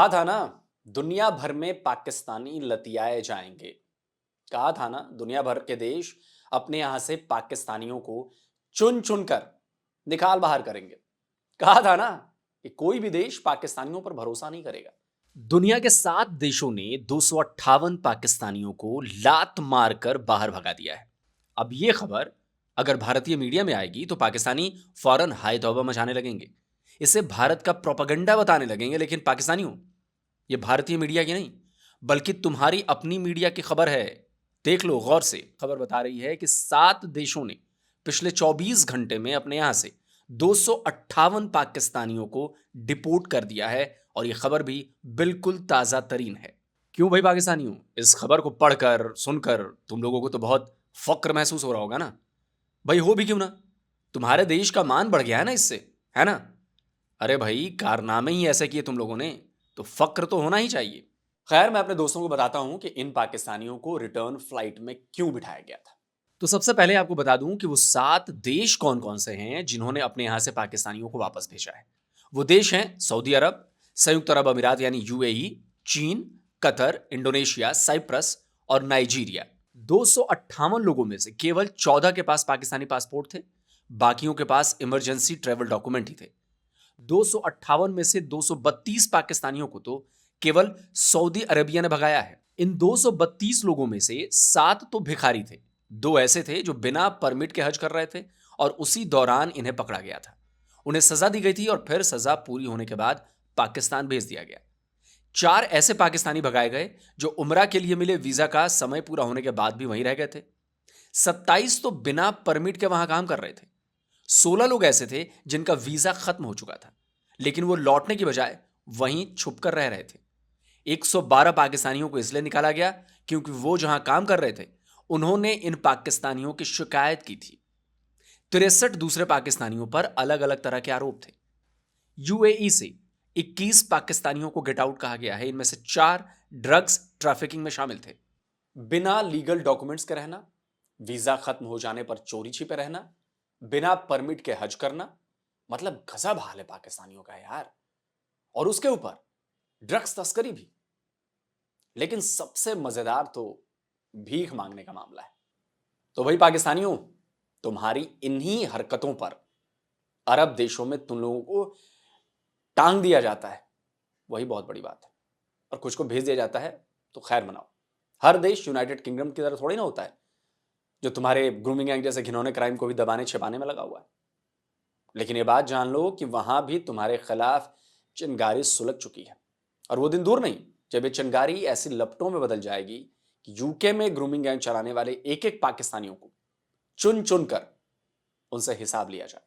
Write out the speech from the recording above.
कहा था ना, दुनिया भर में पाकिस्तानी लतियाए जाएंगे। कहा था ना, दुनिया भर के देश अपने यहां से पाकिस्तानियों को चुन चुन कर निकाल बाहर करेंगे। कहा था ना कि कोई भी देश पाकिस्तानियों पर भरोसा नहीं करेगा। दुनिया के 7 देशों ने 258 पाकिस्तानियों को लात मारकर बाहर भगा दिया है। अब यह खबर अगर भारतीय मीडिया में आएगी तो पाकिस्तानी फौरन हाय तौबा मचाने लगेंगे, इसे भारत का प्रोपेगेंडा बताने लगेंगे। लेकिन पाकिस्तानियों, ये भारतीय मीडिया की नहीं बल्कि तुम्हारी अपनी मीडिया की खबर है। देख लो गौर से। खबर बता रही है कि 7 देशों ने पिछले 24 घंटे में अपने यहां से 258 पाकिस्तानियों को डिपोर्ट कर दिया है, और यह खबर भी बिल्कुल ताजा तरीन है। क्यों भाई पाकिस्तानियों, इस खबर को पढ़कर सुनकर तुम लोगों को तो बहुत फक्र महसूस हो रहा होगा ना। भाई हो भी क्यों ना, तुम्हारे देश का मान बढ़ गया है ना इससे, है ना। अरे भाई, कारनामे ही ऐसे किए तुम लोगों ने, तो फक्र तो होना ही चाहिए। खैर, मैं अपने दोस्तों को बताता हूं कि इन पाकिस्तानियों को रिटर्न फ्लाइट में क्यों बिठाया गया था। तो सबसे पहले आपको बता दूं कि वो 7 देश कौन कौन से हैं जिन्होंने अपने यहां से पाकिस्तानियों को वापस भेजा है। वो देश हैं सऊदी अरब, संयुक्त अरब अमीरात यानी यूएई, चीन, कतर, इंडोनेशिया, साइप्रस और नाइजीरिया। 258 लोगों में से केवल 14 के पास पाकिस्तानी पासपोर्ट थे, बाकियों के पास इमरजेंसी ट्रेवल डॉक्यूमेंट ही थे। 258 में से 232 पाकिस्तानियों को तो केवल सऊदी अरेबिया ने भगाया है। इन 232 लोगों में से 7 तो भिखारी थे, 2 ऐसे थे जो बिना परमिट के हज कर रहे थे और उसी दौरान इन्हें पकड़ा गया था। उन्हें सजा दी गई थी और फिर सजा पूरी होने के बाद पाकिस्तान भेज दिया गया। 4 ऐसे पाकिस्तानी भगाए गए जो उम्रा के लिए मिले वीजा का समय पूरा होने के बाद भी वहीं रह गए थे। 27 तो बिना परमिट के वहां काम कर रहे थे। 16 लोग ऐसे थे जिनका वीजा खत्म हो चुका था, लेकिन वो लौटने की बजाय वहीं छुप कर रह रहे थे। 112 पाकिस्तानियों को इसलिए निकाला गया क्योंकि वो जहां काम कर रहे थे उन्होंने इन पाकिस्तानियों की शिकायत की थी। 63 दूसरे पाकिस्तानियों पर अलग अलग तरह के आरोप थे। यूएई से 21 पाकिस्तानियों को गेट आउट कहा गया है। इनमें से 4 ड्रग्स ट्रैफिकिंग में शामिल थे। बिना लीगल डॉक्यूमेंट्स के रहना, वीजा खत्म हो जाने पर चोरी छिपे रहना, बिना परमिट के हज करना, मतलब गजब हाल है पाकिस्तानियों का यार। और उसके ऊपर ड्रग्स तस्करी भी। लेकिन सबसे मजेदार तो भीख मांगने का मामला है। तो भाई पाकिस्तानियों, तुम्हारी इन्हीं हरकतों पर अरब देशों में तुम लोगों को टांग दिया जाता है, वही बहुत बड़ी बात है। और कुछ को भेज दिया जाता है तो खैर मनाओ। हर देश यूनाइटेड किंगडम की तरह थोड़ी ना होता है, जो तुम्हारे ग्रूमिंग गैंग जैसे घिनौने क्राइम को भी दबाने छिपाने में लगा हुआ है। लेकिन ये बात जान लो कि वहां भी तुम्हारे खिलाफ चिंगारी सुलग चुकी है। और वो दिन दूर नहीं जब ये चिंगारी ऐसी लपटों में बदल जाएगी कि यूके में ग्रूमिंग गैंग चलाने वाले एक एक पाकिस्तानियों को चुन चुन कर उनसे हिसाब लिया जाए।